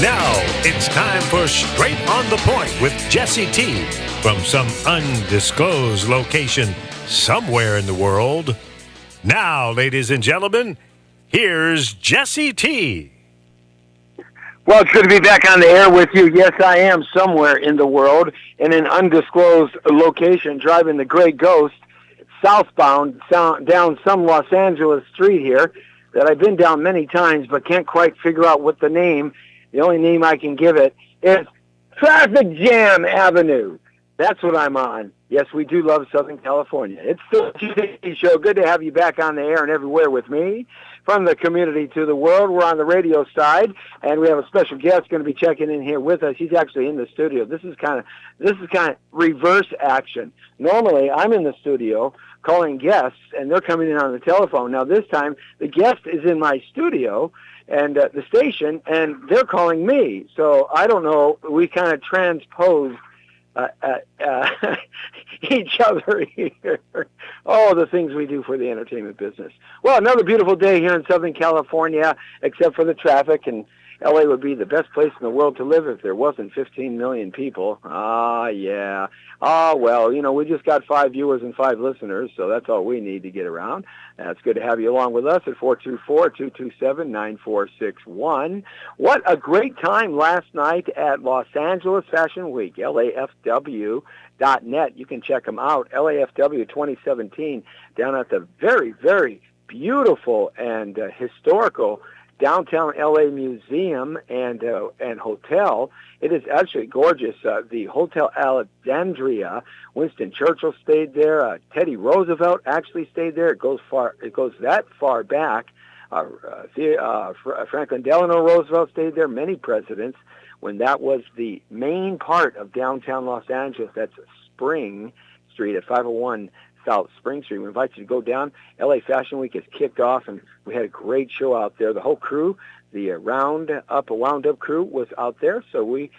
Now it's time for Straight on the Point with Jesse T. from some undisclosed location somewhere in the world. Now, ladies and gentlemen, here's Jesse T. Well, it's good to be back on the air with you. Yes, I am somewhere in the world in an undisclosed location driving the Gray Ghost southbound down some Los Angeles street here that I've been down many times but can't quite figure out what the name. The only name I can give it is Traffic Jam Avenue. That's what I'm on. Yes, we do love Southern California. It's the GT Show. Good to have you back on the air and everywhere with me. From the community to the world, we're on the radio side, and we have a special guest going to be checking in here with us. He's actually in the studio. This is kind of reverse action. Normally, I'm in the studio calling guests, and they're coming in on the telephone. Now, this time, the guest is in my studio and the station, and they're calling me. So I don't know. We kind of transpose each other here. Oh, the things we do for the entertainment business. Well, another beautiful day here in Southern California, except for the traffic, and LA would be the best place in the world to live if there wasn't 15 million people. Yeah. Well, we just got 5 viewers and 5 listeners, so that's all we need to get around. It's good to have you along with us at 424-227-9461. What a great time last night at Los Angeles Fashion Week, LAFW.net. You can check them out, LAFW 2017, down at the very, very beautiful and historical downtown LA Museum and hotel. It is actually gorgeous. The Hotel Alexandria, Winston Churchill stayed there. Teddy Roosevelt actually stayed there. It goes that far back. Franklin Delano Roosevelt stayed there. Many presidents, when that was the main part of downtown Los Angeles. That's Spring Street at 501 South Spring Street. We invite you to go down. LA Fashion Week has kicked off, and we had a great show out there. The whole crew, the wound up crew was out there, so we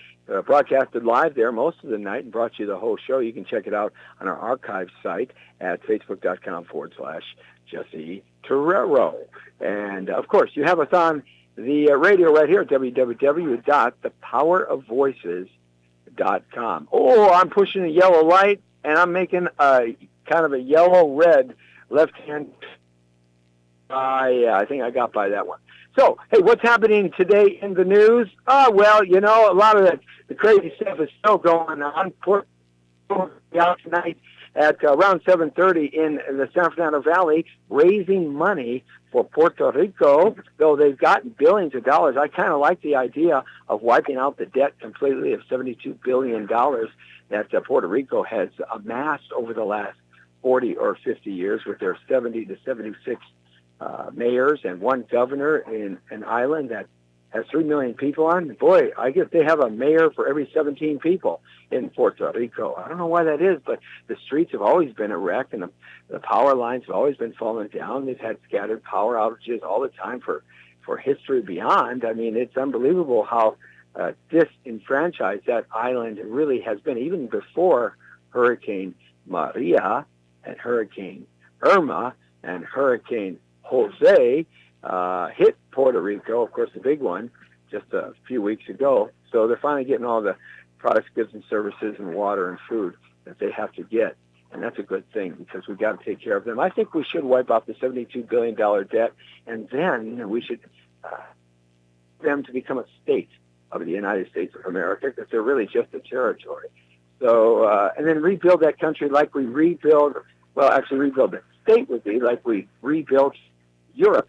broadcasted live there most of the night and brought you the whole show. You can check it out on our archive site at facebook.com/Jesse Torrero. And, of course, you have us on the radio right here at www.thepowerofvoices.com. Oh, I'm pushing a yellow light, and I'm making a kind of a yellow-red left-hand. I think I got by that one. So, hey, what's happening today in the news? Well, a lot of the crazy stuff is still going on. Out tonight at around 7:30 in the San Fernando Valley, raising money for Puerto Rico, though they've gotten billions of dollars. I kind of like the idea of wiping out the debt completely of $72 billion that Puerto Rico has amassed over the last 40 or 50 years with their 70 to 76 mayors and one governor in an island that has 3 million people on. Boy, I guess they have a mayor for every 17 people in Puerto Rico. I don't know why that is, but the streets have always been a wreck, and the power lines have always been falling down. They've had scattered power outages all the time for history beyond. I mean, it's unbelievable how disenfranchised that island really has been, even before Hurricane Maria and Hurricane Irma and Hurricane Jose hit Puerto Rico, of course, the big one, just a few weeks ago. So they're finally getting all the products, goods, and services and water and food that they have to get. And that's a good thing because we've got to take care of them. I think we should wipe out the $72 billion debt, and then we should them to become a state of the United States of America, because they're really just a territory. So, and then rebuild that country like we rebuild the state would be like we rebuilt Europe.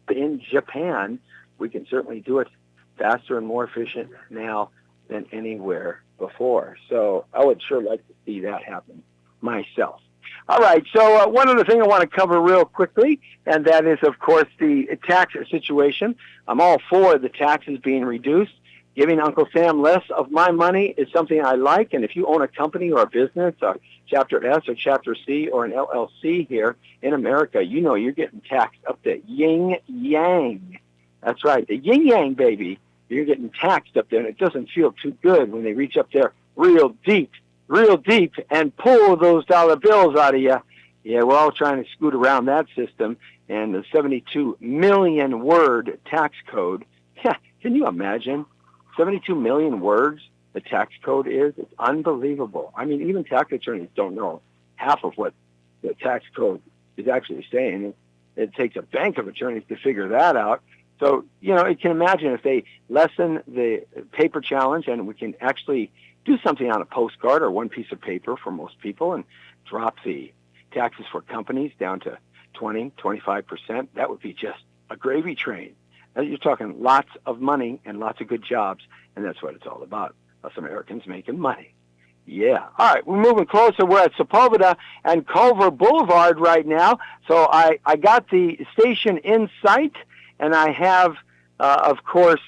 In Japan, we can certainly do it faster and more efficient now than anywhere before. So I would sure like to see that happen myself. All right, so one other thing I want to cover real quickly, and that is, of course, the tax situation. I'm all for the taxes being reduced. Giving Uncle Sam less of my money is something I like, and if you own a company or a business, or Chapter S or Chapter C or an LLC here in America, you're getting taxed up to yin-yang. That's right, the yin-yang, baby. You're getting taxed up there, and it doesn't feel too good when they reach up there real deep, and pull those dollar bills out of you. Yeah, we're all trying to scoot around that system, and the 72 million word tax code Can you imagine 72 million words the tax code is? It's unbelievable. I mean, even tax attorneys don't know half of what the tax code is actually saying. It takes a bank of attorneys to figure that out. So, you can imagine if they lessen the paper challenge and we can actually do something on a postcard or one piece of paper for most people and drop the taxes for companies down to 20-25%, that would be just a gravy train. You're talking lots of money and lots of good jobs, and that's what it's all about, us Americans making money. Yeah. All right, we're moving closer. We're at Sepulveda and Culver Boulevard right now. So I got the station in sight, and I have, of course,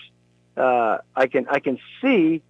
I can see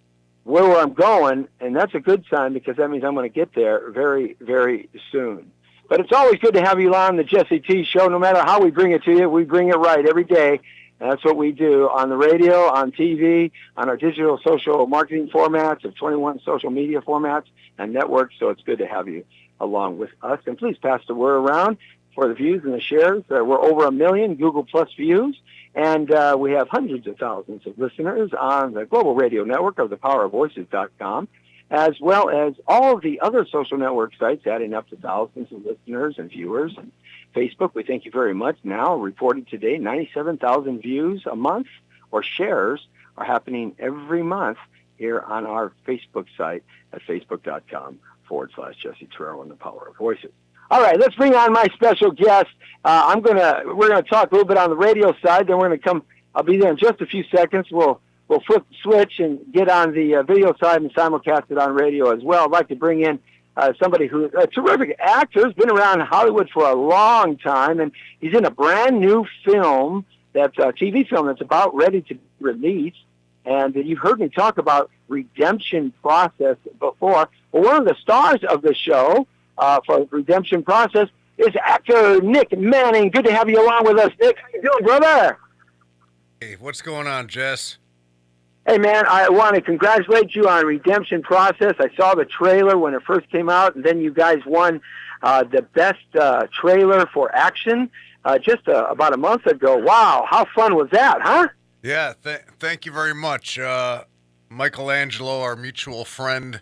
where I'm going, and that's a good sign because that means I'm going to get there very, very soon. But it's always good to have you on the Jesse T Show. No matter how we bring it to you, we bring it right every day. And that's what we do on the radio, on TV, on our digital social marketing formats of 21 social media formats and networks. So it's good to have you along with us. And please pass the word around for the views and the shares. We're over 1 million Google Plus views. And we have hundreds of thousands of listeners on the global radio network of thepowerofvoices.com, as well as all of the other social network sites, adding up to thousands of listeners and viewers. And Facebook, we thank you very much. Now, reported today, 97,000 views a month or shares are happening every month here on our Facebook site at facebook.com/Jesse Torrero and the Power of Voices. All right, let's bring on my special guest. We're gonna talk a little bit on the radio side. Then we're gonna come. I'll be there in just a few seconds. We'll flip the switch and get on the video side and simulcast it on radio as well. I'd like to bring in somebody who's a terrific actor. Has been around Hollywood for a long time, and he's in a brand new film that's a TV film that's about ready to be released. And you've heard me talk about Redemption Process before. Well, one of the stars of the show for Redemption Process is actor Nick Manning. Good to have you along with us, Nick. How you doing, brother? Hey, what's going on, Jess? Hey, man, I want to congratulate you on Redemption Process. I saw the trailer when it first came out, and then you guys won the best trailer for action just about a month ago. Wow, how fun was that, huh? Yeah, thank you very much. Michelangelo, our mutual friend,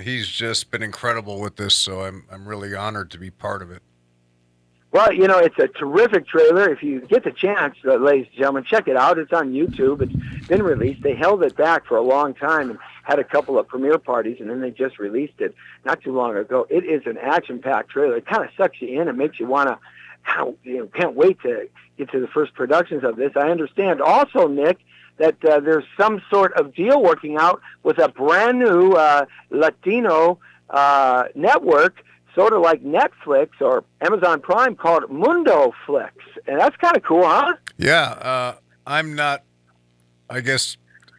he's just been incredible with this, so I'm really honored to be part of it. Well, it's a terrific trailer. If you get the chance, ladies and gentlemen, check it out. It's on YouTube. It's been released. They held it back for a long time and had a couple of premiere parties, and then they just released it not too long ago. It is an action-packed trailer. It kind of sucks you in and makes you want to, can't wait to get to the first productions of this. I understand also, Nick, that there's some sort of deal working out with a brand new Latino network, sort of like Netflix or Amazon Prime, called Mundo Flix. And that's kind of cool, huh? Yeah, I'm not, I guess,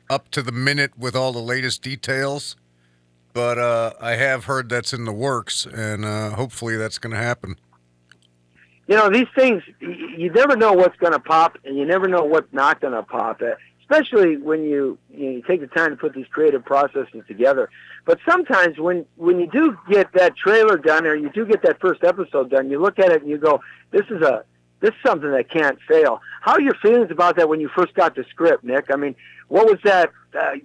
up to the minute with all the latest details, but I have heard that's in the works, and hopefully that's going to happen. These things, you never know what's going to pop, and you never know what's not going to pop, especially when you take the time to put these creative processes together. But sometimes when you do get that trailer done or you do get that first episode done, you look at it and you go, this is something that can't fail. How are your feelings about that when you first got the script, Nick? I mean, what was that?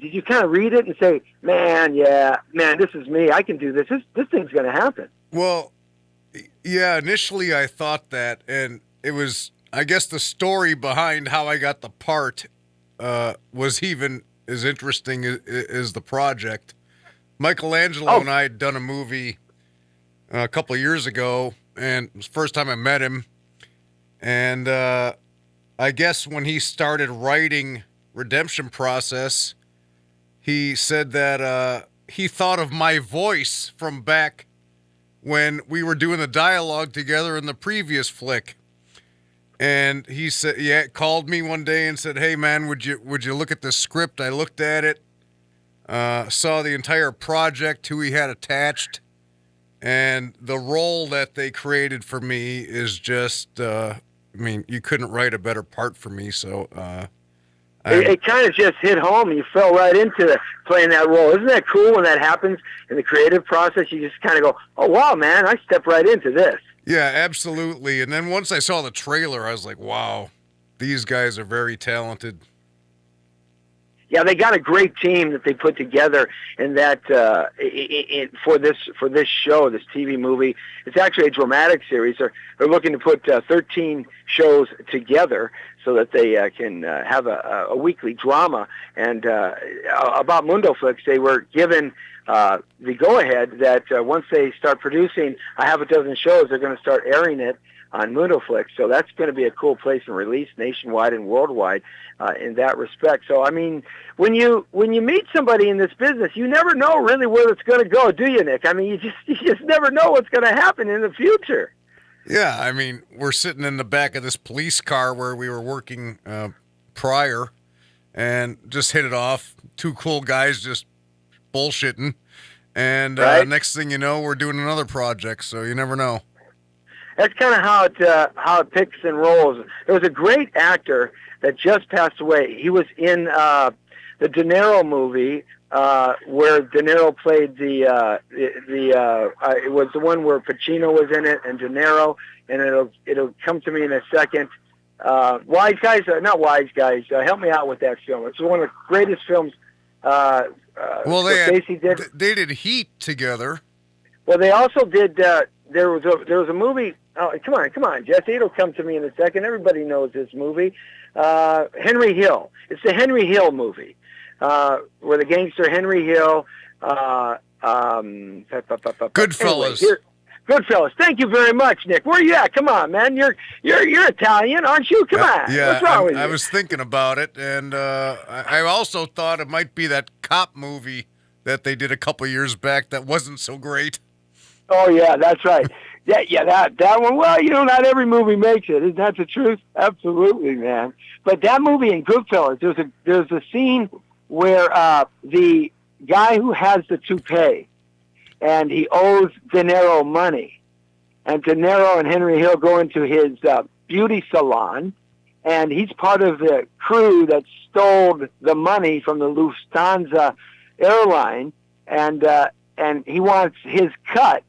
Did you kind of read it and say, man, this is me. I can do this. This thing's going to happen. Well, yeah, initially I thought that, and it was, I guess, the story behind how I got the part was even as interesting as the project. Michelangelo and I had done a movie a couple of years ago, and it was the first time I met him. And I guess when he started writing Redemption Process, he said that he thought of my voice from back when we were doing the dialogue together in the previous flick. And he said, called me one day and said, hey, man, would you look at this script? I looked at it, saw the entire project, who he had attached, and the role that they created for me is just, you couldn't write a better part for me. So it kind of just hit home, and you fell right into playing that role. Isn't that cool when that happens in the creative process? You just kind of go, oh, wow, man, I stepped right into this. Yeah, absolutely. And then once I saw the trailer, I was like, wow, these guys are very talented. Yeah, they got a great team that they put together in that for this show, this TV movie. It's actually a dramatic series. They're looking to put 13 shows together so that they can have a weekly drama. And about MundoFlix, they were given the go-ahead that once they start producing a half a dozen shows, they're going to start airing it on MundoFlix. So that's going to be a cool place and release nationwide and worldwide in that respect. So, I mean, when you meet somebody in this business, you never know really where it's going to go, do you, Nick? I mean, you just never know what's going to happen in the future. Yeah, I mean, we're sitting in the back of this police car where we were working prior and just hit it off. Two cool guys just bullshitting. And right? Next thing you know, we're doing another project, so you never know. That's kind of how it picks and rolls. There was a great actor that just passed away. He was in the De Niro movie where De Niro played it was the one where Pacino was in it and De Niro, and it'll come to me in a second. Wise Guys, not Wise Guys. Help me out with that film. It's one of the greatest films. Well, they did Heat together. Well, they also did. There was a movie. Oh, come on, Jesse. It'll come to me in a second. Everybody knows this movie. Henry Hill. It's the Henry Hill movie, where the gangster Henry Hill. Goodfellas. Anyway, Goodfellas. Thank you very much, Nick. Where are you at? Come on, man. You're Italian, aren't you? Come on. Yeah, what's wrong with you? I was thinking about it, and I also thought it might be that cop movie that they did a couple years back that wasn't so great. Oh yeah, that's right. Yeah, that one. Well, not every movie makes it. Isn't that the truth? Absolutely, man. But that movie in Goodfellas, there's a scene where the guy who has the toupee, and he owes De Niro money, and De Niro and Henry Hill go into his beauty salon, and he's part of the crew that stole the money from the Lufthansa airline, and he wants his cut.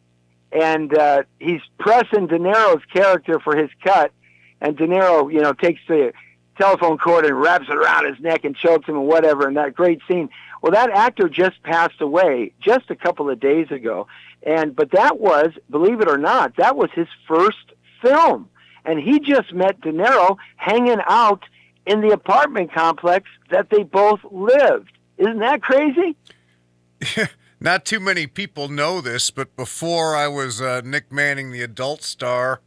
And he's pressing De Niro's character for his cut, and De Niro, takes the telephone cord and wraps it around his neck and chokes him and whatever, and that great scene. Well, that actor just passed away just a couple of days ago, but that was, believe it or not, that was his first film, and he just met De Niro hanging out in the apartment complex that they both lived. Isn't that crazy? Not too many people know this, but before I was Nick Manning, the adult star,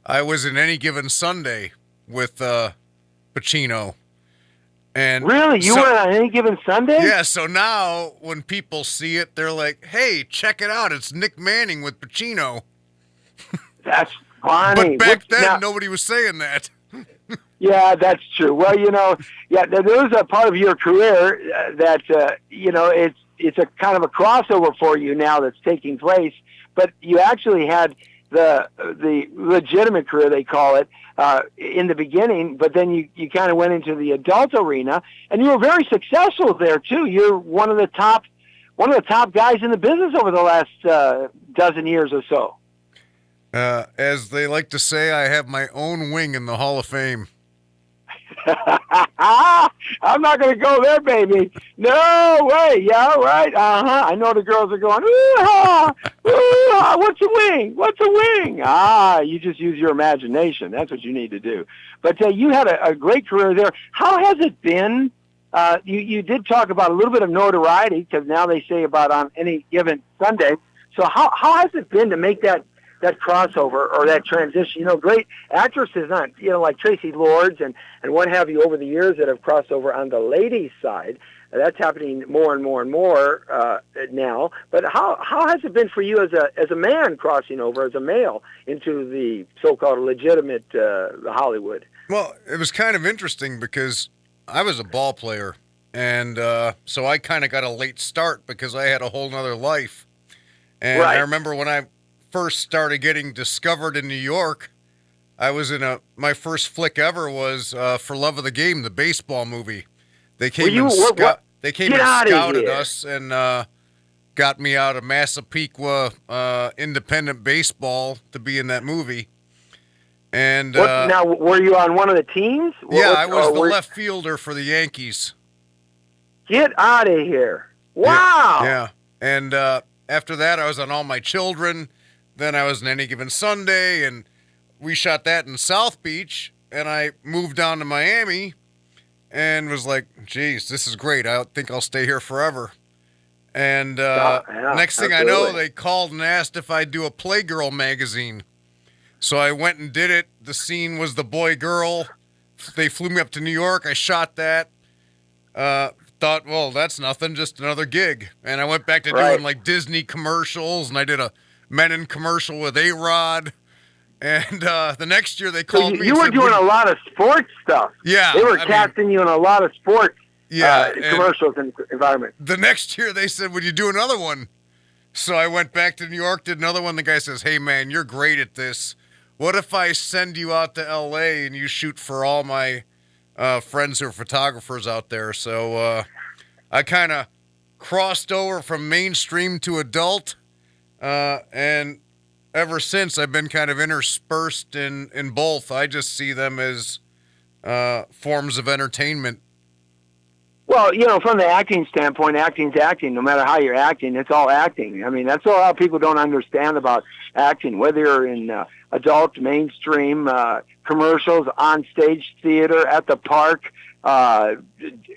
I was in Any Given Sunday with Pacino. And really? You were on Any Given Sunday? Yeah, so now when people see it, they're like, hey, check it out. It's Nick Manning with Pacino. That's funny. But back then, nobody was saying that. Yeah, that's true. Well, there was a part of your career that, it's a kind of a crossover for you now that's taking place, but you actually had the legitimate career, they call it, in the beginning, but then you kind of went into the adult arena, and you were very successful there too. You're one of the top guys in the business over the last dozen years or so. As they like to say, I have my own wing in the Hall of Fame. I'm not going to go there, baby. No way. Yeah, right. I know the girls are going, ooh-ha, ooh-ha, what's a wing? What's a wing? You just use your imagination. That's what you need to do. But you had a great career there. How has it been? You did talk about a little bit of notoriety, because now they say about on Any Given Sunday. So how has it been to make that crossover or that transition? Great actresses on, like Tracy Lords and what have you over the years that have crossed over on the ladies' side. That's happening more and more and more now. But how has it been for you as a man crossing over as a male into the so-called legitimate Hollywood? Well, it was kind of interesting because I was a ball player, and so I kind of got a late start because I had a whole nother life. And right. I remember when I first started getting discovered in New York, I was in my first flick ever was For Love of the Game, the baseball movie. They came and scouted us and got me out of Massapequa independent baseball to be in that movie. And now, were you on one of the teams? Yeah, I was the left fielder for the Yankees. Get out of here. Wow. Yeah. And after that, I was on All My Children. Then I was in Any Given Sunday, and we shot that in South Beach. And I moved down to Miami and was like, geez, this is great. I think I'll stay here forever. And next thing I know, they called and asked if I'd do a Playgirl magazine. So I went and did it. The scene was the boy-girl. They flew me up to New York. I shot that. Thought, well, that's nothing, just another gig. And I went back to doing like Disney commercials, and I did a Menon commercial with A-Rod. And the next year they called me. You were doing a lot of sports stuff. Yeah. They were casting you in a lot of sports commercials and environment. The next year they said, would you do another one? So I went back to New York, did another one. The guy says, hey, man, you're great at this. What if I send you out to L.A. and you shoot for all my friends who are photographers out there? So I kind of crossed over from mainstream to adult, and ever since I've been kind of interspersed in both. I just see them as forms of entertainment. Well, from the acting standpoint, acting's acting. No matter how you're acting, it's all acting. I mean, that's all how people don't understand about acting, whether you're in adult, mainstream, commercials, on-stage theater, at the park,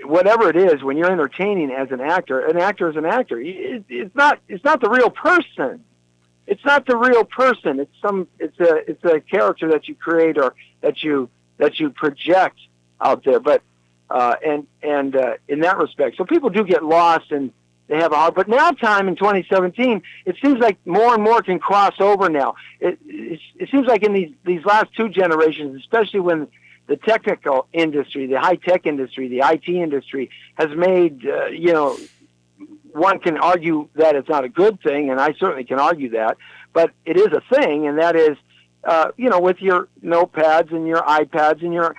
whatever it is. When you're entertaining as an actor is an actor. It's not the real person. It's not the real person. It's a character that you create or that you project out there. But and in that respect, so people do get lost and they have a hard. But now, time in 2017, it seems like more and more can cross over. Now, it seems like in these last two generations, especially when the technical industry, the high tech industry, the IT industry has made one can argue that it's not a good thing, and I certainly can argue that, but it is a thing, and that is, with your notepads and your iPads and your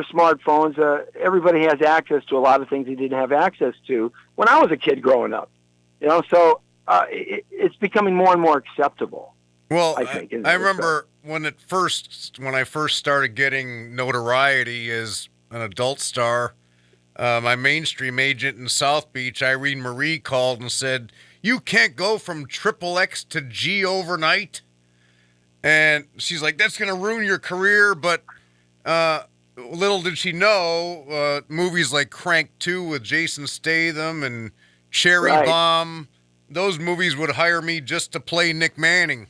smartphones, everybody has access to a lot of things they didn't have access to when I was a kid growing up. So it's becoming more and more acceptable. Well, I think. I remember when I first started getting notoriety as an adult star. My mainstream agent in South Beach, Irene Marie, called and said, you can't go from XXX to G overnight. And she's like, that's going to ruin your career. But little did she know, movies like Crank 2 with Jason Statham and Cherry Bomb, those movies would hire me just to play Nick Manning.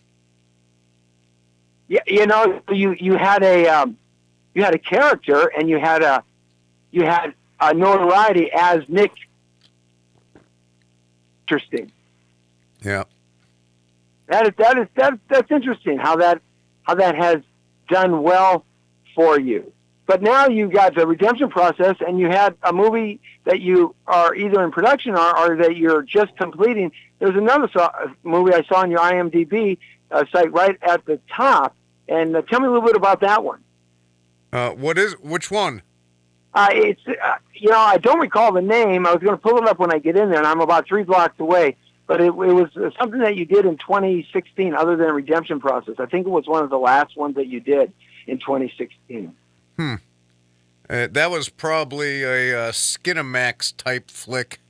Yeah, you had a character, and you had notoriety as Nick. Interesting. Yeah. That's interesting how that has done well for you. But now you got the redemption process, and you had a movie that you are either in production or that you're just completing. There's another movie I saw on your IMDb site right at the top, and tell me a little bit about that one. Which one? It's I don't recall the name. I was going to pull it up when I get in there, and I'm about 3 blocks away. But it was something that you did in 2016, other than a redemption process. I think it was one of the last ones that you did in 2016. That was probably a Skinamax type flick.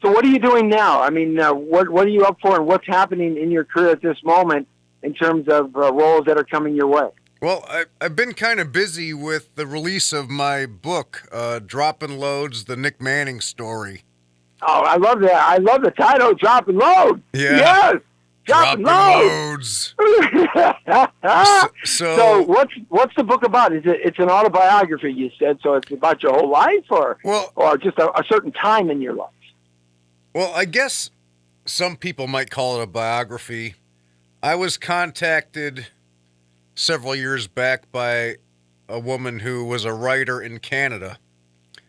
So what are you doing now? I mean, what are you up for, and what's happening in your career at this moment in terms of roles that are coming your way? Well, I've been kind of busy with the release of my book, Dropping Loads, the Nick Manning story. Oh, I love that. I love the title, Dropping Loads. Yeah. Yes. Dropping Loads. So what's the book about? It's an autobiography, you said, so it's about your whole life or just a certain time in your life? Well, I guess some people might call it a biography. I was contacted several years back by a woman who was a writer in Canada.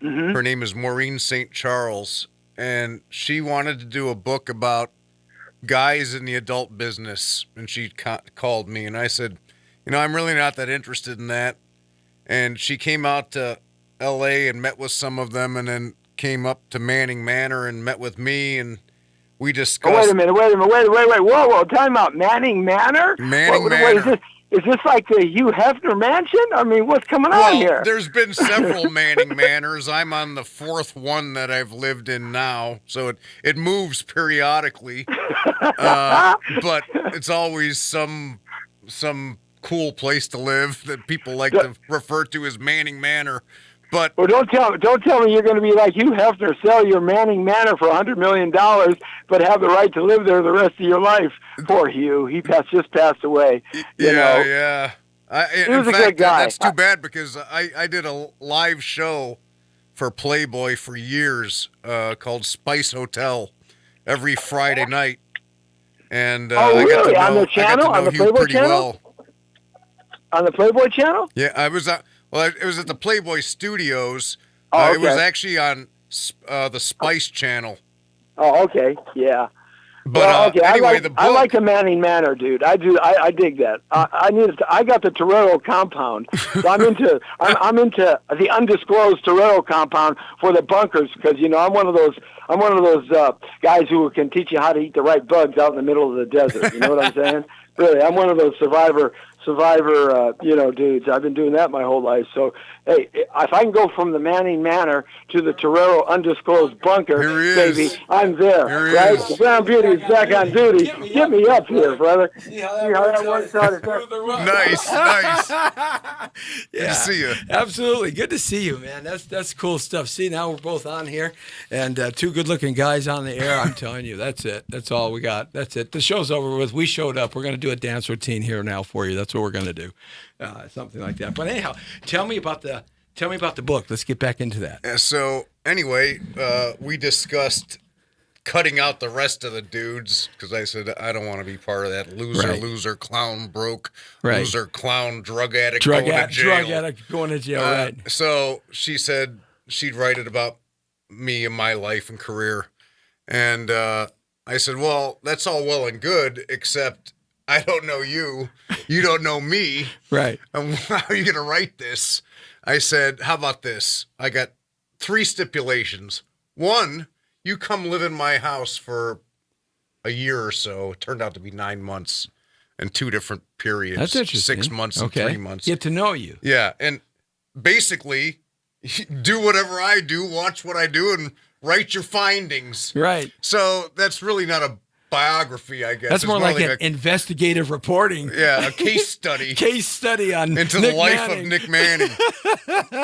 Mm-hmm. Her name is Maureen St. Charles, and she wanted to do a book about guys in the adult business, and she called me, and I said, I'm really not that interested in that. And she came out to L.A. and met with some of them, and then came up to Manning Manor and met with me, and we discussed... Oh, wait a minute, wait. Whoa, time out. Manning Manor? Manor. Is this like the Hugh Hefner mansion? I mean, what's coming on here? There's been several Manning Manors. I'm on the fourth one that I've lived in now, so it moves periodically. But it's always some cool place to live that people like to refer to as Manning Manor. But well, don't tell me you're going to be like Hugh Hefner, sell your Manning Manor for $100 million, but have the right to live there the rest of your life. Poor Hugh, he just passed away. Yeah. He was a good guy. That's too bad because I did a live show for Playboy for years called Spice Hotel every Friday night, and really? On the channel, on the Hugh Playboy pretty channel, well. On the Playboy channel. Yeah, I was. Well, it was at the Playboy Studios. Oh, okay. It was actually on the Spice Channel. Oh, okay, yeah. But okay. anyway, the book. I like the Manning Manor, dude. I do. I dig that. I got the Torrero compound. So I'm into the undisclosed Torrero compound for the bunkers because I'm one of those guys who can teach you how to eat the right bugs out in the middle of the desert. You know what I'm saying? Really, I'm one of those survivor, dudes. I've been doing that my whole life. So, hey, if I can go from the Manning Manor to the Torrero undisclosed bunker, baby, I'm there. Here he right? is. The Brown Beauty is back on duty. Get me up here, brother. See how that works out? Nice. Good to see you. Absolutely. Good to see you, man. That's cool stuff. See, now we're both on here, and two good-looking guys on the air. I'm telling you, that's it. That's all we got. That's it. The show's over with. We showed up. We're going to do a dance routine here now for you. That's what we're going to do. Something like that. But anyhow, tell me about the book. Let's get back into that. So anyway, we discussed cutting out the rest of the dudes because I said I don't want to be part of that loser, clown, broke, loser, clown, drug addict going to jail. Right. So she said she'd write it about me and my life and career, and I said, well, that's all well and good, except I don't know you. You don't know me. Right. And how are you going to write this? I said, how about this? I got 3 stipulations. 1, you come live in my house for a year or so. It turned out to be 9 months and 2 different periods. That's interesting. 6 months and 3 months. Get to know you. Yeah. And basically, do whatever I do, watch what I do, and write your findings. Right. So that's really not a biography, I guess. That's more like an investigative reporting. Yeah, a case study. Case study on into Nick the life Manning. of Nick Manning.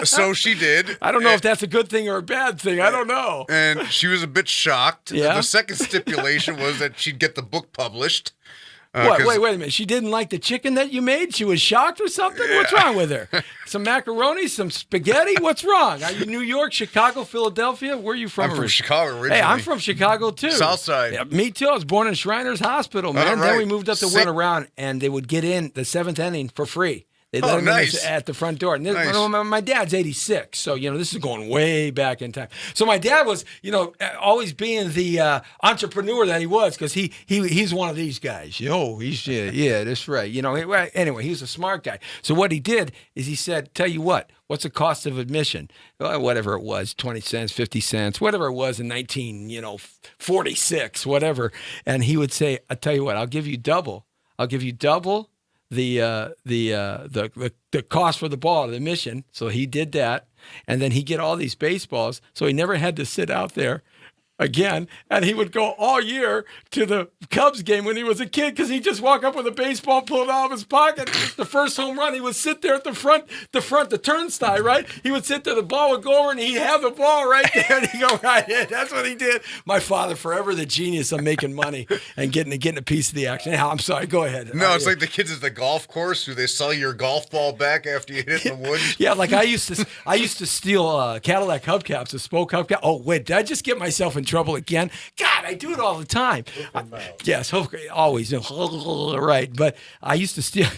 So she did. I don't know if that's a good thing or a bad thing. I don't know. And she was a bit shocked. Yeah? The second stipulation was that she'd get the book published. What? Wait a minute. She didn't like the chicken that you made? She was shocked or something? Yeah. What's wrong with her? Some macaroni, some spaghetti? What's wrong? Are you New York, Chicago, Philadelphia? Where are you from? I'm from Chicago originally. Hey, I'm from Chicago too. Southside. Yeah, me too. I was born in Shriners Hospital, man. Right. Then we moved up to Win Around, and they would get in the 7th inning for free. They let him in at the front door. And this, my dad's 86, so, this is going way back in time. So my dad was, always being the entrepreneur that he was, because he's one of these guys. That's right. Anyway, he was a smart guy. So what he did is he said, tell you what's the cost of admission? Whatever it was, 20 cents, 50 cents, whatever it was in 1946, whatever. And he would say, I'll tell you what, I'll give you double. The cost for the ball, the admission. So he did that, and then he'd get all these baseballs, so he never had to sit out there again. And he would go all year to the Cubs game when he was a kid, because he'd just walk up with a baseball, pull it out of his pocket. The first home run, he would sit there at the turnstile, right? He would sit there, the ball would go over, and he'd have the ball right there, and he'd go right in. That's what he did. My father, forever the genius of making money and getting a piece of the action. Anyhow, I'm sorry, go ahead. No, it's like the kids at the golf course who they sell your golf ball back after you hit in the woods. Yeah, like I used to steal Cadillac hubcaps, the spoke hubcap. Oh, wait, did I just get myself in trouble again? God, I do it all the time. Yes, always. Right, but I used to steal.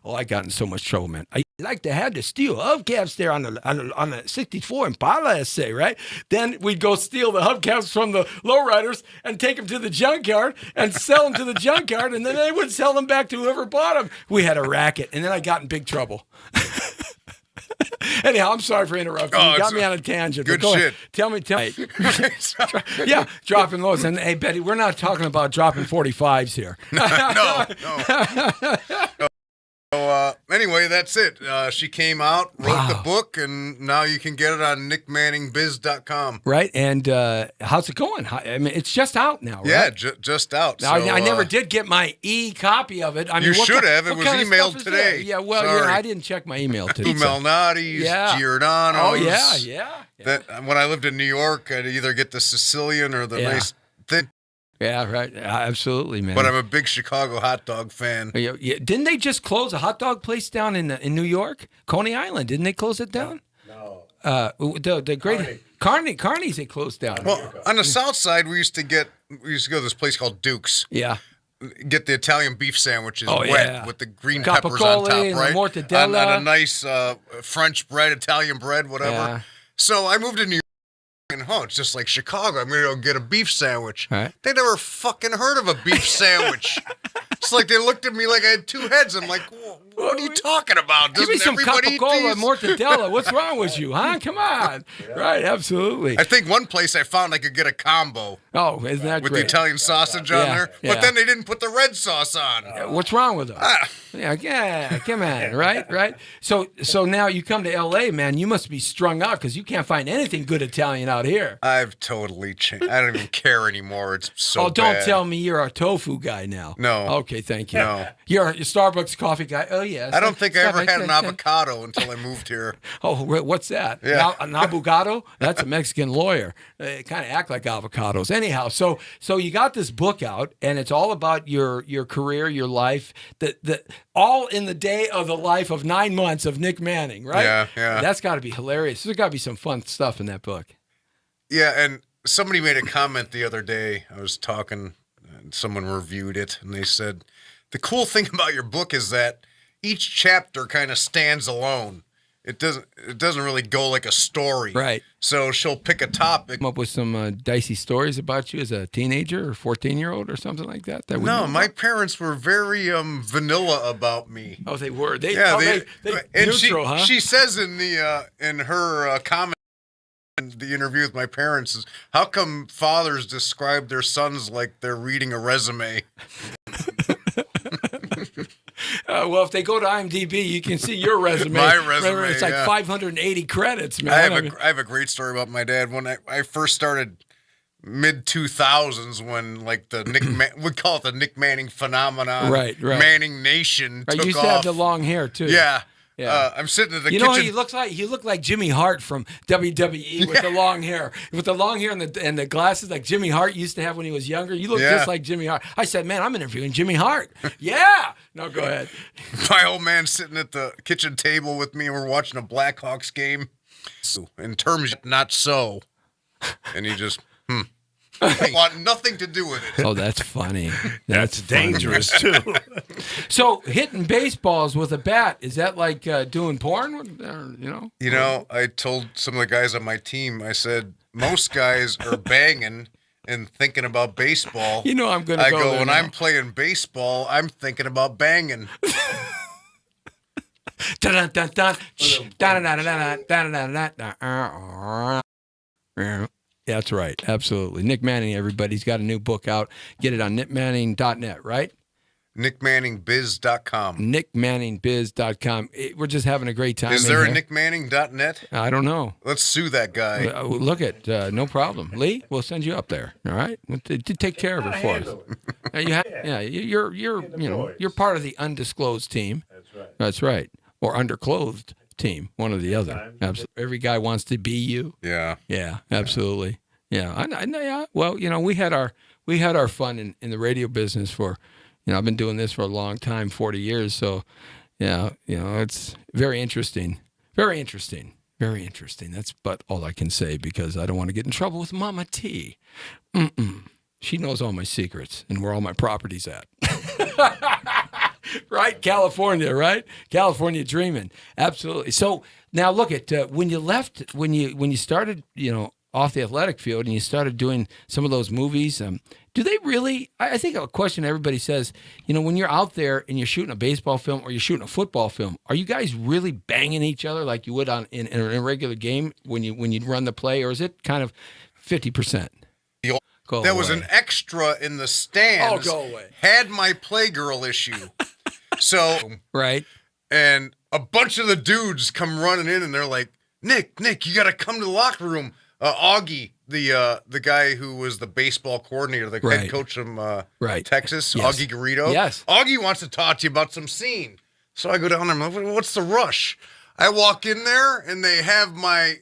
I got in so much trouble, man. I like to have to steal hubcaps there on the 64 Impala SA, right? Then we'd go steal the hubcaps from the lowriders and take them to the junkyard and sell them to the junkyard, and then they would sell them back to whoever bought them. We had a racket, and then I got in big trouble. Anyhow, I'm sorry for interrupting. You got me on a tangent. Good shit. Tell me. Yeah, dropping lows. And hey, Betty, we're not talking about dropping 45s here. No. anyway, that's it. She came out, wrote the book, and now you can get it on nickmanningbiz.com. Right, and how's it going? I mean, it's just out now, right? Yeah, just out. Now, So, I never did get my e-copy of it. I mean, you should have. It what was kind of emailed stuff is today. there? Yeah, well, Sorry. I didn't check my email today. Malnati's, Yeah. Giordano's. Oh, yeah. That, when I lived in New York, I'd either get the Sicilian or the nice thick. Yeah, right. Absolutely, man. But I'm a big Chicago hot dog fan. Yeah, didn't they just close a hot dog place down in New York, Coney Island? Didn't they close it down? No. The great Carney's they closed down. Well, on the south side, we used to go to this place called Duke's. Yeah. Get the Italian beef sandwiches wet yeah. with the green peppers on top, and right? mortadella. On a nice French bread, Italian bread, whatever. Yeah. So I moved to New York, and it's just like Chicago. I'm going to go get a beef sandwich. Right. They never fucking heard of a beef sandwich. It's like they looked at me like I had two heads. I'm like, what are you talking about? Give me some everybody eat capicola these? mortadella. What's wrong with you, huh? Come on. Right, absolutely. I think one place I found I could get a combo Oh, isn't that with great? the Italian sausage on Yeah, there. yeah. But then they didn't put the red sauce on. What's wrong with them? Ah. Yeah, come on, right? So now you come to L.A., man. You must be strung out because you can't find anything good Italian out here. I've totally changed. I don't even care anymore. It's so don't bad. tell me you're a tofu guy now. No. Okay, thank you. No. You're a Starbucks coffee guy. Oh, yes. I don't think I ever had an avocado until I moved here. Oh, what's that? Yeah. An avocado? That's a Mexican lawyer. They kind of act like avocados. Anyhow, so you got this book out, and it's all about your career, your life, all in the day of the life of 9 months of Nick Manning, right? Yeah. That's got to be hilarious. There's got to be some fun stuff in that book. Yeah, and somebody made a comment the other day. I was talking, and someone reviewed it, and they said, the cool thing about your book is that each chapter kind of stands alone. It doesn't really go like a story. Right. So she'll pick a topic. Come up with some dicey stories about you as a teenager or 14-year-old or something like that? No, my parents were very vanilla about me. Oh, they were. They and neutral, huh? She says in her comment in the interview with my parents is, how come fathers describe their sons like they're reading a resume? Well, if they go to IMDb, you can see your resume. My resume, It's like 580 credits, man. I have a great story about my dad. When I first started mid-2000s, when like we call it the Nick Manning phenomenon. Right. Manning Nation took You used off. to have the long hair, too. Yeah. Yeah. I'm sitting at the You kitchen. know who he looks like? He looked like Jimmy Hart from WWE with the long hair. With the long hair and the glasses like Jimmy Hart used to have when he was younger. You look just like Jimmy Hart. I said, man, I'm interviewing Jimmy Hart. Yeah. No, go ahead. My old man sitting at the kitchen table with me, and we're watching a Blackhawks game. In terms, not so. And he just, I want nothing to do with it. Oh, that's funny. That's dangerous, too. So hitting baseballs with a bat, is that like doing porn? You know, I told some of the guys on my team, I said, most guys are banging and thinking about baseball. You know I'm going to go there when now. I'm playing baseball, I'm thinking about banging. That's right. Absolutely. Nick Manning, everybody. He's got a new book out. Get it on nickmanning.net, right? nickmanningbiz.com. nickmanningbiz.com. We're just having a great time. Is there a here. nickmanning.net? I don't know. Let's sue that guy. Look at no problem. Lee, we'll send you up there. All right, take care of it for us. You're part of the undisclosed team. That's right. That's right, or underclothed team, one or the other. Absolutely. Every guy wants to be you. Yeah. Yeah, absolutely. Yeah, I know. Yeah. Well, we had our fun in the radio business for. I've been doing this for a long time, 40 years. So, it's very interesting. Very interesting. Very interesting. That's but all I can say because I don't want to get in trouble with Mama T. She knows all my secrets and where all my property's at. Right? California, right? California dreaming. Absolutely. So now look at when you started, off the athletic field and you started doing some of those movies, do they really, I think a question everybody says, when you're out there and you're shooting a baseball film or you're shooting a football film, are you guys really banging each other like you would in a regular game when you run the play, or is it kind of 50%? There was an extra in the stands. Oh, go away. Had my Playgirl issue. So right. and a bunch of the dudes come running in, and they're like, Nick, you got to come to the locker room. Augie, the guy who was the baseball coordinator, the head coach from Texas, Yes. Augie Garrido. Yes. Augie wants to talk to you about some scene. So I go down there, I'm like, what's the rush? I walk in there, and they have my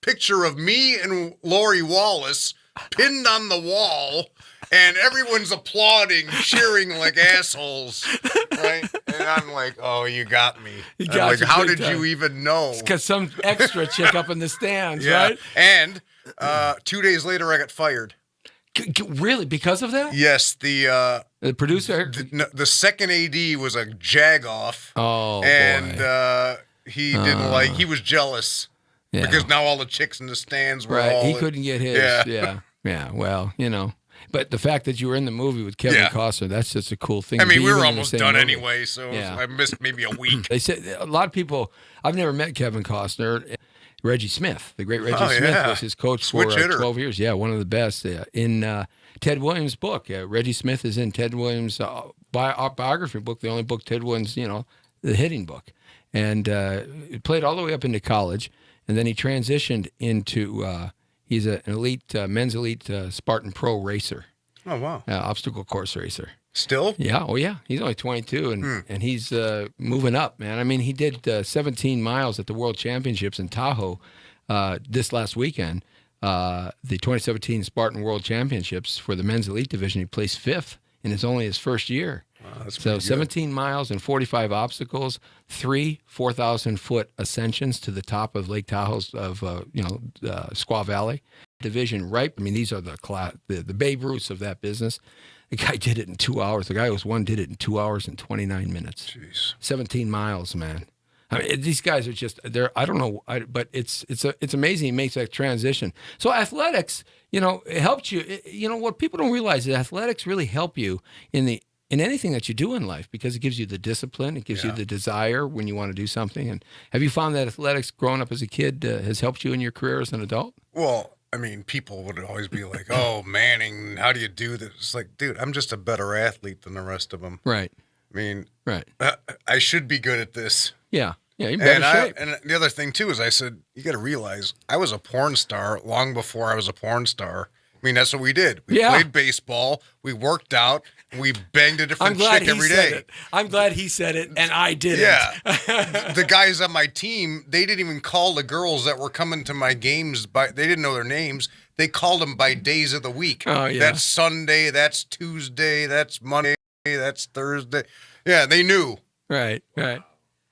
picture of me and Lori Wallace pinned on the wall, and everyone's applauding, cheering like assholes, right? And I'm like, oh, you got me. How did you even know? Because some extra chick up in the stands, Yeah. right? And 2 days later, I got fired. Really? Because of that? Yes, the producer? the second AD was a jagoff. Oh, and boy. he didn't like. He was jealous because now all the chicks in the stands were all. He couldn't get his. Yeah. Well, but the fact that you were in the movie with Kevin Costner, that's just a cool thing. I mean, we were Even in the almost same done movie. anyway, so I missed maybe a week. They said a lot of people. I've never met Kevin Costner. Reggie Smith, the great Reggie Smith, was his coach Switch for hitter. 12 years. Yeah, one of the best. In Ted Williams' book, Reggie Smith is in Ted Williams' biography book, the only book Ted Williams, the hitting book. And he played all the way up into college, and then he transitioned into, he's an elite, men's elite Spartan Pro racer. Oh, wow. Obstacle course racer. Still? Yeah. Oh, yeah. He's only 22, and he's moving up, man. I mean, he did 17 miles at the World Championships in Tahoe this last weekend. The 2017 Spartan World Championships for the men's elite division. He placed 5th, and it's only his first year. Wow, that's So pretty 17 miles and 45 obstacles, 3 4,000-foot ascensions to the top of Lake Tahoe's of Squaw Valley division. Right, I mean these are the Babe Ruths of that business. The guy did it in 2 hours. The guy who was won did it in 2 hours and 29 minutes. Jeez. 17 miles, man. I mean, these guys are just they're. I don't know, but it's amazing. He makes that transition. So athletics, it helped you. What people don't realize is athletics really help you in anything that you do in life because it gives you the discipline, it gives you the desire when you want to do something. And have you found that athletics growing up as a kid has helped you in your career as an adult? Well, I mean, people would always be like, oh, Manning, how do you do this? It's like, dude, I'm just a better athlete than the rest of them. Right. I mean, right. I should be good at this. Yeah. Yeah, you're better shape. And the other thing, too, is I said, you got to realize I was a porn star long before I was a porn star. I mean, that's what we did. We played baseball, we worked out, we banged a different chick every day. I'm glad he said it, and I didn't. Yeah. The guys on my team, they didn't even call the girls that were coming to my games they didn't know their names. They called them by days of the week. Oh, yeah. That's Sunday, that's Tuesday, that's Monday, that's Thursday. Yeah, they knew. Right.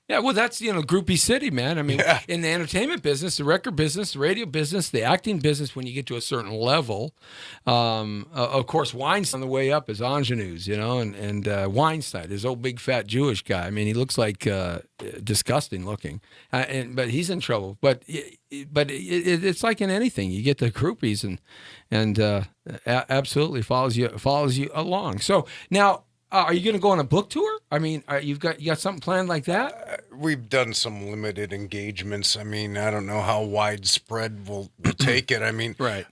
Yeah, well, that's, groupie city, man. I mean, in the entertainment business, the record business, the radio business, the acting business, when you get to a certain level, of course, Weinstein on the way up is ingenues, and Weinstein, this old big fat Jewish guy. I mean, he looks like disgusting looking, but he's in trouble. But it's like in anything, you get the groupies and absolutely follows you along. So now. Are you going to go on a book tour? I mean, you got something planned like that? We've done some limited engagements. I mean, I don't know how widespread we'll take it. I mean, right.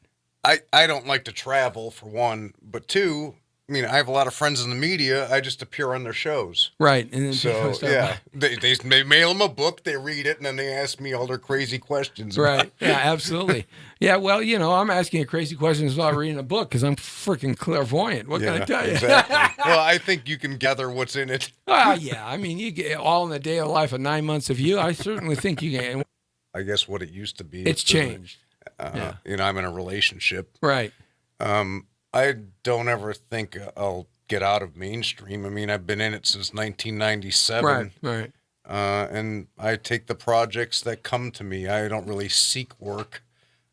I don't like to travel, for one, but two, I mean, I have a lot of friends in the media. I just appear on their shows. Right. And then so, they mail them a book, they read it, and then they ask me all their crazy questions. Right. Yeah, absolutely. Yeah, well, I'm asking you crazy questions while reading a book because I'm freaking clairvoyant. What can I tell you? Exactly. Well, I think you can gather what's in it. Yeah. I mean, you get all in the day of life of 9 months of you. I certainly think you can. I guess what it used to be. It's changed. I'm in a relationship. Right. I don't ever think I'll get out of mainstream. I mean, I've been in it since 1997. Right. And I take the projects that come to me. I don't really seek work.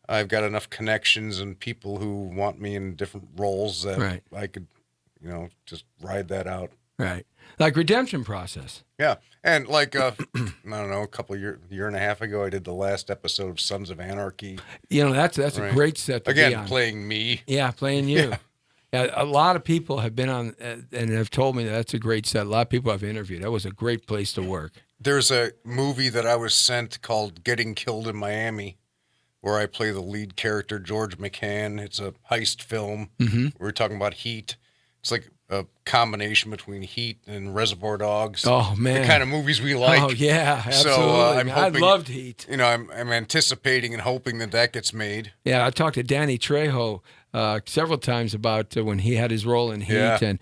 I've got enough connections and people who want me in different roles that I could, just ride that out. Right. Like redemption process. Yeah. And like, I don't know, year and a half ago, I did the last episode of Sons of Anarchy. That's a great set to be on. Playing me. Yeah, playing you. Yeah, a lot of people have been on and have told me that's a great set. A lot of people I've interviewed. That was a great place to work. There's a movie that I was sent called Getting Killed in Miami, where I play the lead character, George McCann. It's a heist film. Mm-hmm. We're talking about Heat. It's like a combination between Heat and Reservoir Dogs. Oh man, the kind of movies we like. Oh yeah, absolutely. So I'm I hoping, loved Heat. I'm anticipating and hoping that gets made. Yeah, I talked to Danny Trejo several times about when he had his role in Heat, Yeah.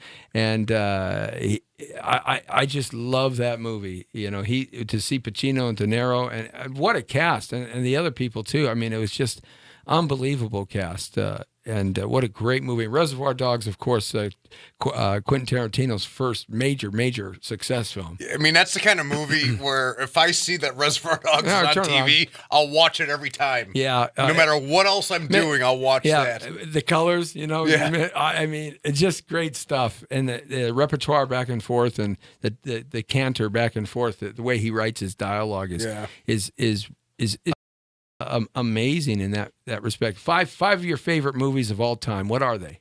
I just love that movie. To see Pacino and De Niro, and what a cast, and the other people too. I mean, it was just unbelievable cast, and what a great movie. Reservoir Dogs, of course, Quentin Tarantino's first major success film. I mean, that's the kind of movie where if I see that Reservoir Dogs is on TV, I'll watch it every time. Yeah. No matter what else I'm doing, I'll watch that. The colors, Yeah. I mean, it's just great stuff. And the repertoire back and forth, and the canter back and forth, the way he writes his dialogue is amazing in that respect. Five of your favorite movies of all time. What are they?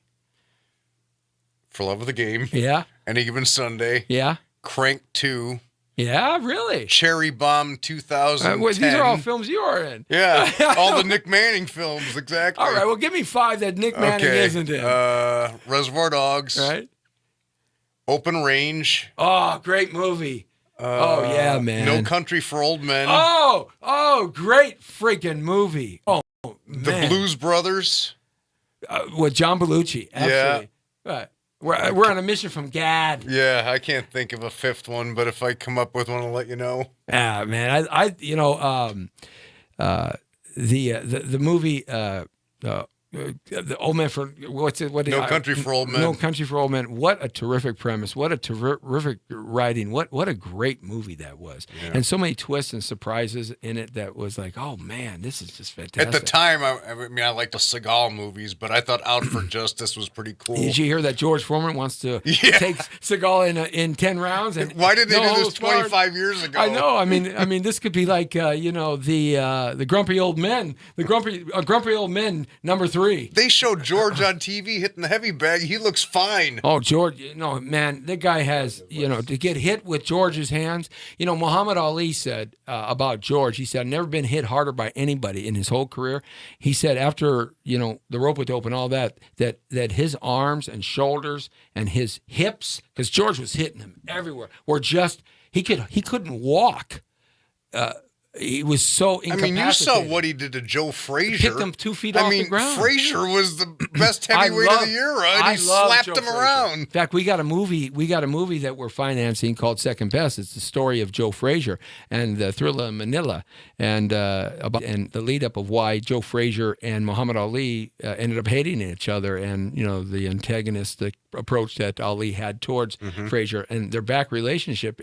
For Love of the Game. Yeah. Any Given Sunday. Yeah. Crank 2. Yeah, really. Cherry Bomb 2010. These are all films you are in. Yeah, all the Nick Manning films, exactly. All right, well, give me 5 that Nick Manning isn't in. Reservoir Dogs. Right. Open Range. Oh, great movie. Oh, yeah, man. No Country for Old Men. Oh, great freaking movie. Oh, man. The Blues Brothers. With John Belushi. Absolutely. Yeah. Right. We're on a mission from Gad. Yeah, I can't think of a fifth one, but if I come up with one, I'll let you know. Ah, man, the movie the Old Man for what's it? No Country for Old Men. No Country for Old Men. What a terrific premise! What a terrific writing! What a great movie that was! Yeah. And so many twists and surprises in it that was like, oh man, this is just fantastic. At the time, I like the Seagal movies, but I thought Out for Justice was pretty cool. Did you hear that George Foreman wants to take Seagal in 10 rounds? And why did they do this 25 years ago? I know. I mean, this could be like the Grumpy Old Men, Grumpy Old Men #3. They showed George on TV hitting the heavy bag. He looks fine. Oh, George, man, that guy has, to get hit with George's hands. Muhammad Ali said about George, he said, I've never been hit harder by anybody in his whole career. He said after, the rope was open, all that his arms and shoulders and his hips, because George was hitting him everywhere, were just, he couldn't walk. He was so incapacitated. I mean, you saw what he did to Joe Frazier. Picked him 2 feet off the ground. Frazier was the best heavyweight of the era, and he slapped him around. In fact, we got a movie that we're financing called Second Best. It's the story of Joe Frazier and the Thriller in Manila, and the lead up of why Joe Frazier and Muhammad Ali ended up hating each other, and the antagonistic approach that Ali had towards Frazier and their back relationship.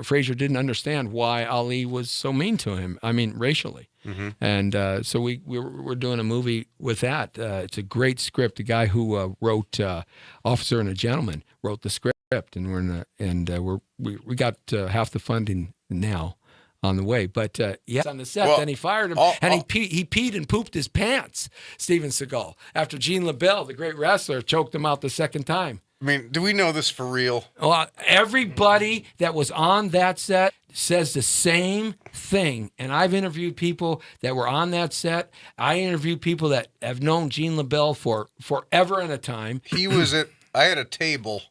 Frazier didn't understand why Ali was so mean to him. I mean, racially. And so we're doing a movie with that. It's a great script. The guy who wrote Officer and a Gentleman wrote the script, and we got half the funding now on the way. But on the set, then he fired him, and he peed and pooped his pants. Steven Seagal, after Gene LaBelle, the great wrestler, choked him out the second time. I mean, do we know this for real? Well, everybody that was on that set says the same thing. And I've interviewed people that were on that set. I interviewed people that have known Gene LaBelle for forever and a time. He was I had a table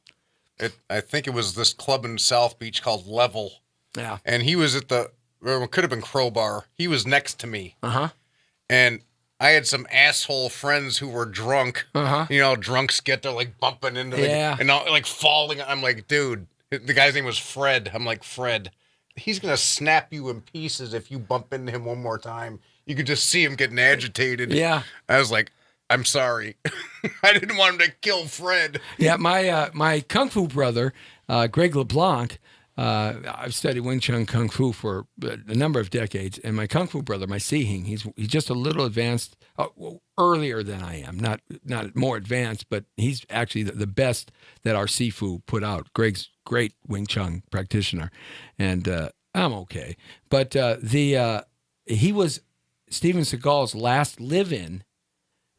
I think it was this club in South Beach called Level. Yeah. And he was it could have been Crowbar. He was next to me. Uh-huh. And I had some asshole friends who were drunk. Uh-huh. Drunks get there like bumping into me and like falling. I'm like, dude, the guy's name was Fred. I'm like, Fred, he's going to snap you in pieces if you bump into him one more time. You could just see him getting agitated. Yeah. I was like, I'm sorry. I didn't want him to kill Fred. Yeah, my Kung Fu brother, Greg LeBlanc, I've studied Wing Chun Kung Fu for a number of decades, and my Kung Fu brother, my Sihing, he's just a little advanced, earlier than I am, not more advanced, but he's actually the best that our Sifu put out. Greg's great Wing Chun practitioner, and I'm okay. But he was Steven Seagal's last live-in,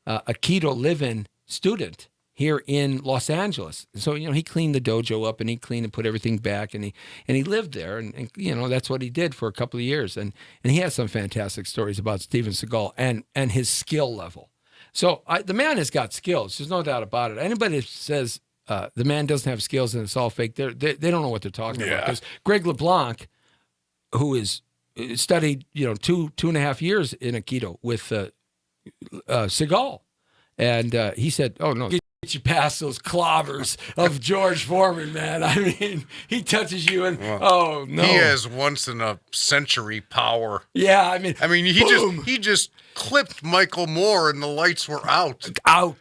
Aikido live-in student here in Los Angeles. So, he cleaned the dojo up, and he cleaned and put everything back, and he lived there, and that's what he did for a couple of years. And he has some fantastic stories about Steven Seagal and his skill level. So the man has got skills. There's no doubt about it. Anybody that says the man doesn't have skills and it's all fake. They don't know what they're talking about. Yeah. Because Greg LeBlanc, who is studied 2.5 years in Aikido with Seagal, and he said, "Oh no, get you past those clobbers of George Foreman, man. I mean, he touches you and oh no, he has once in a century power. Yeah, I mean, he just clipped Michael Moore and the lights were out.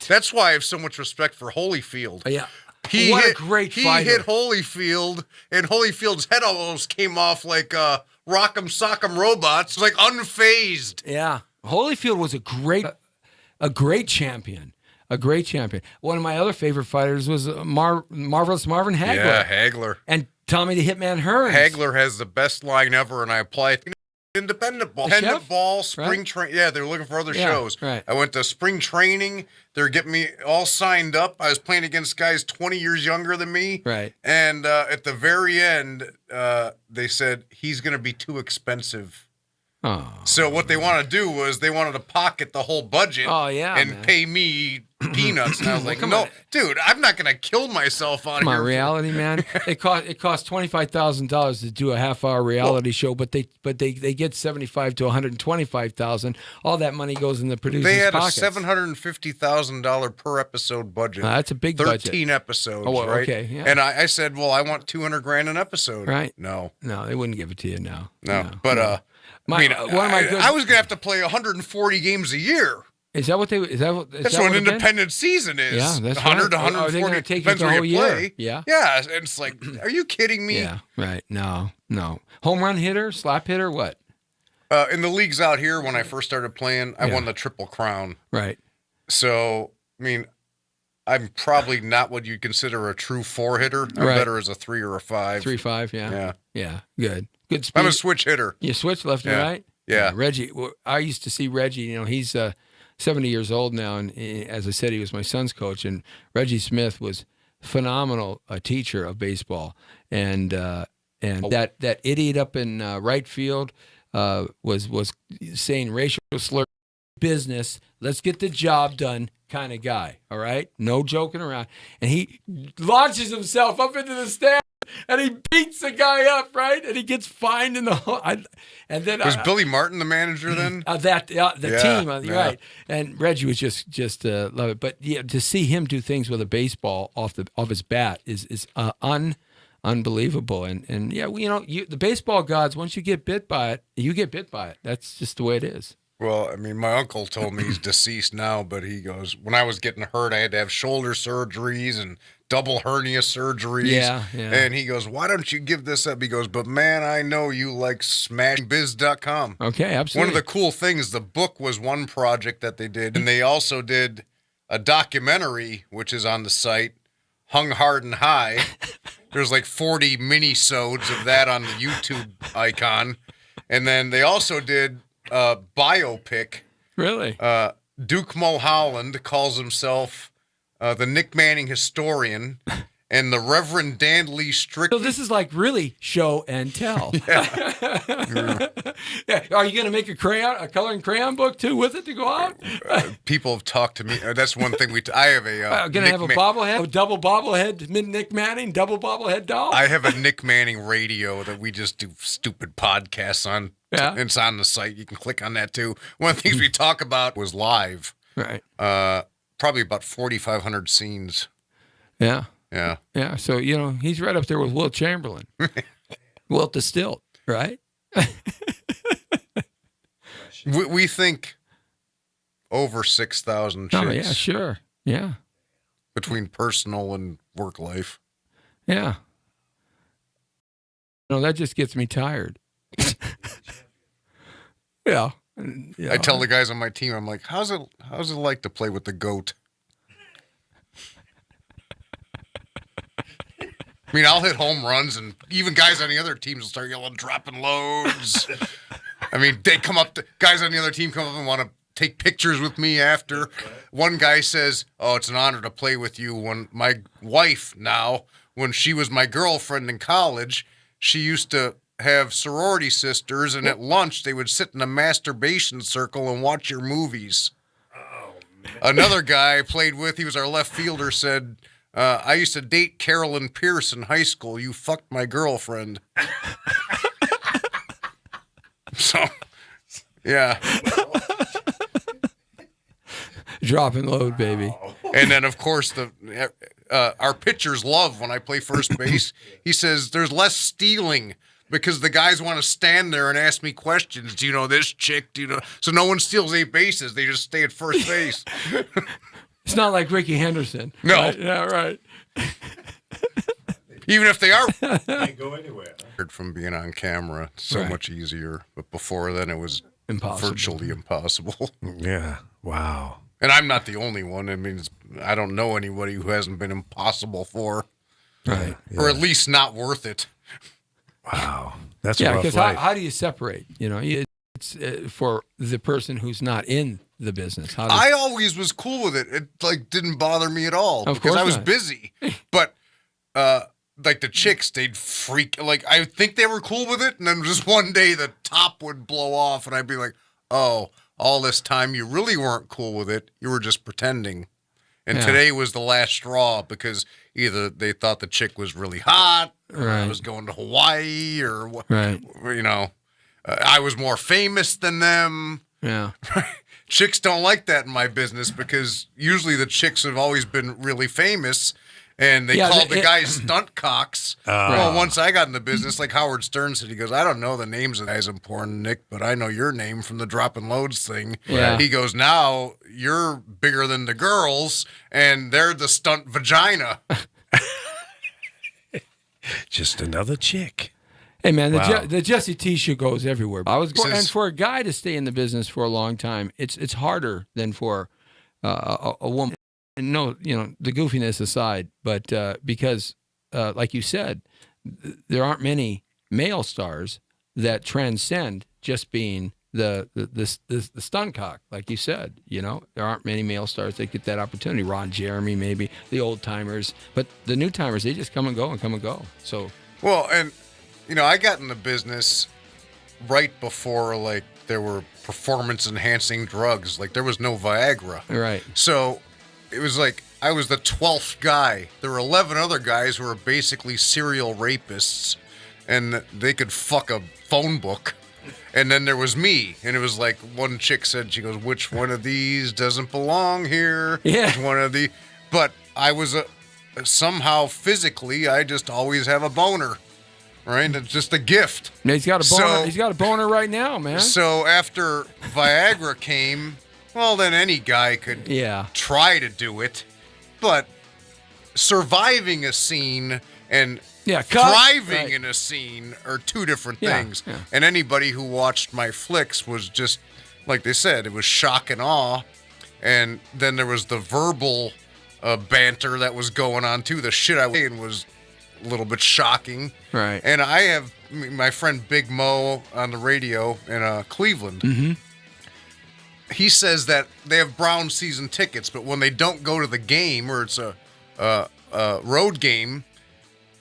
That's why I have so much respect for Holyfield. Yeah. A great he fighter. hit Holyfield, and Holyfield's head almost came off like Rock'em Sock'em Robots, like unfazed. Yeah, Holyfield was a great champion. A great champion. One of my other favorite fighters was Marvelous Marvin Hagler. Yeah, Hagler. And Tommy the Hitman Hearns. Hagler has the best line ever, and I apply it. Independent ball. Independent ball, spring training. Yeah, they're looking for other shows. Right. I went to spring training. They're getting me all signed up. I was playing against guys 20 years younger than me. Right. And at the very end, they said, he's going to be too expensive. Oh. So what they want to do was they wanted to pocket the whole budget and pay me peanuts. And I was like, no, dude, I'm not going to kill myself on here. Come on, reality, man. It cost $25,000 to do a half-hour reality show, but they get $75,000 to $125,000. All that money goes in the producer's pockets. They had a $750,000 per episode budget. That's a big 13 budget. 13 episodes, well, right? Okay, yeah. And I said, well, I want $200,000 an episode. Right. No, they wouldn't give it to you now. No. But I was going to have to play 140 games a year. Is that what they? That's what an independent season is. Yeah, that's 100 to right. 140. Are they going to take depends you the where whole you year? play. Yeah. Yeah, and it's like, are you kidding me? Yeah, right. No. Home run hitter, slap hitter, what? In the leagues out here, when I first started playing, I won the Triple Crown. Right. So, I mean, I'm probably not what you'd consider a true 4-hitter. I'm better as a 3 or a 5. 3-5, yeah. Yeah, good speed. I'm a switch hitter. You switch left and right? Yeah. Reggie, I used to see Reggie, he's 70 years old now, and as I said, he was my son's coach, and Reggie Smith was phenomenal teacher of baseball, and that idiot up in right field was saying racial slur business, let's get the job done kind of guy, all right? No joking around. And he launches himself up into the stand, and he beats the guy up, right? And he gets fined in the and then was Billy Martin the manager then? Team, right? And Reggie was just love it. But yeah, to see him do things with a baseball off his bat is unbelievable. And yeah, the baseball gods, once you get bit by it, you get bit by it. That's just the way it is. Well, I mean, my uncle told me he's deceased now, but he goes, when I was getting hurt, I had to have shoulder surgeries and double hernia surgeries. Yeah. And he goes, why don't you give this up? He goes, but man, I know you like smashbiz.com. Okay, absolutely. One of the cool things, the book was one project that they did, and they also did a documentary, which is on the site, Hung Hard and High. There's like 40 mini-sodes of that on the YouTube icon. And then they also did biopic. Really? Duke Mulholland calls himself the Nick Manning historian, and the Reverend Dan Lee Strick. So this is like really show and tell. Yeah. Are you going to make a coloring crayon book too with it to go out? People have talked to me. That's one thing I have a. Going to have a bobblehead, a double bobblehead, Nick Manning, double bobblehead doll. I have a Nick Manning radio that we just do stupid podcasts on. Yeah. It's on the site. You can click on that too. One of the things we talk about was live. Right. Probably about 4,500 scenes. Yeah. Yeah. Yeah. So, he's right up there with Wilt Chamberlain. Wilt the Stilt, right? we think over 6,000 chicks. Oh, yeah, sure. Yeah. Between personal and work life. Yeah. That just gets me tired. Yeah. I tell the guys on my team, I'm like, how's it like to play with the GOAT? I mean, I'll hit home runs, and even guys on the other teams will start yelling, dropping loads. I mean, guys on the other team come up and want to take pictures with me after. One guy says, oh, it's an honor to play with you. When my wife now, when she was my girlfriend in college, she used to have sorority sisters, and at lunch they would sit in a masturbation circle and watch your movies. Oh, man. Another guy I played with, he was our left fielder, said, I used to date Carolyn Pierce in high school. You fucked my girlfriend. So, yeah. Drop and load, baby. And then, of course, our pitchers love when I play first base. He says there's less stealing because the guys want to stand there and ask me questions. Do you know this chick? Do you know? So no one steals 8 bases. They just stay at first base. It's not like Ricky Henderson. No. Right? Yeah, right. Even if they are. Can't go anywhere. From being on camera, so Right. much easier. But before then, it was Impossible. virtually impossible. Yeah. Wow. And I'm not the only one. I mean, I don't know anybody who hasn't been impossible for, Right. or at least not worth it. Wow. That's Yeah, a rough because life. how do you separate? You know, it's for the person who's not in the business. How I always was cool with it. It like didn't bother me at all Of because course I was not. busy. But like the chicks, they'd freak. Like I think they were cool with it, and then just one day the top would blow off, and I'd be like, "Oh, all this time you really weren't cool with it. You were just pretending." And Yeah. today was the last straw because either they thought the chick was really hot, or I Right. was going to Hawaii, or what? Right. You know, I was more famous than them. Yeah. Chicks don't like that in my business because usually the chicks have always been really famous and they Yeah, called the guys stunt cocks. Ah. Well, once I got in the business, like Howard Stern said, he goes, I don't know the names of the guys in porn, Nick, but I know your name from the drop and loads thing. Yeah. He goes, now you're bigger than the girls and they're the stunt vagina. Just another chick. Hey man, Wow. the Jesse T show goes everywhere. And Says- for a guy to stay in the business for a long time, it's harder than for a woman. And no, you know, the goofiness aside, but because like you said, there aren't many male stars that transcend just being the stun cock, like you said. You know, there aren't many male stars that get that opportunity. Ron Jeremy, maybe the old timers, but the new timers, they just come and go and come and go. So Well, and you know, I got in the business right before like there were performance enhancing drugs. Like there was no Viagra. right, So it was like I was the 12th guy. There were 11 other guys who were basically serial rapists and they could fuck a phone book. And then there was me. And it was like one chick said, she goes, which one of these doesn't belong here? Yeah. Which one of the. But I was somehow physically, I just always have a boner. Right? It's just a gift. he's got a boner. So- He's got a boner right now, man. So after Viagra came, well, then any guy could Yeah. try to do it, but surviving a scene and Yeah, cut. thriving Right. in a scene are two different Yeah, things. yeah. And anybody who watched my flicks was just, like they said, it was shock and awe. And then there was the verbal banter that was going on too. The shit I was saying was a little bit shocking. Right. And I have my friend Big Mo on the radio in Cleveland. Mm-hmm. He says that they have Brown season tickets, but when they don't go to the game or it's a road game,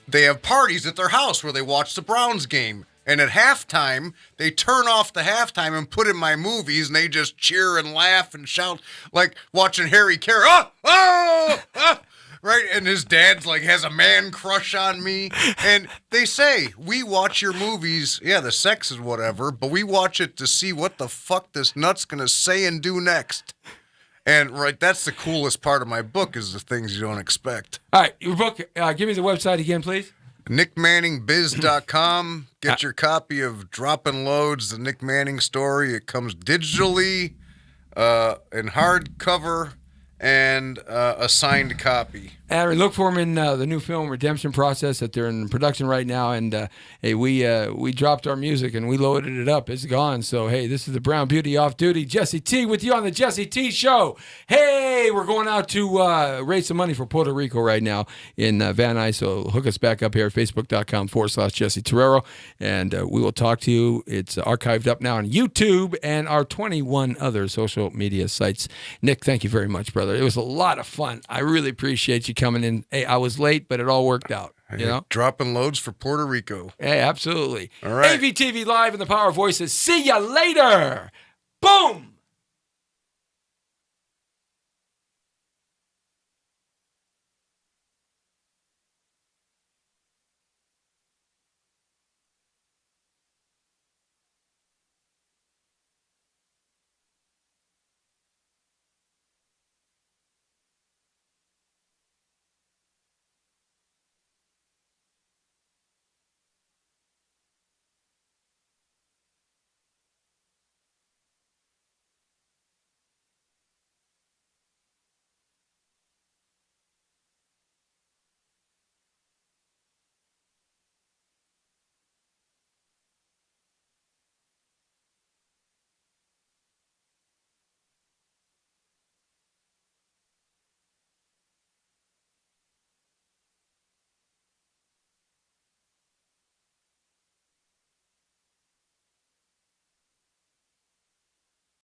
they have parties at their house where they watch the Browns game. And at halftime, they turn off the halftime and put in my movies, and they just cheer and laugh and shout like watching Harry Carey. Oh, oh, oh. Right? And his dad's like has a man crush on me. And they say, we watch your movies. Yeah, the sex is whatever, but we watch it to see what the fuck this nut's going to say and do next. And right, that's the coolest part of my book is the things you don't expect. All right, your book. Give me the website again, please. NickManningBiz.com. Get your copy of Droppin' Loads, the Nick Manning story. It comes digitally, in hardcover, and a signed copy. And look for them in the new film Redemption Process that they're in production right now. And hey, we dropped our music and we loaded it up. It's gone. So hey, this is the Brown Beauty off duty. Jesse T with you on the Jesse T Show. Hey, we're going out to raise some money for Puerto Rico right now in Van Nuys. So hook us back up here at Facebook.com/Jesse Torrero, and we will talk to you. It's archived up now on YouTube and our 21 other social media sites. Nick, thank you very much, brother. It was a lot of fun. I really appreciate you coming in. Hey, I was late, but it all worked out. You know? Dropping loads for Puerto Rico. Hey, absolutely. All right. AVTV Live and the Power of Voices. See ya later. Boom.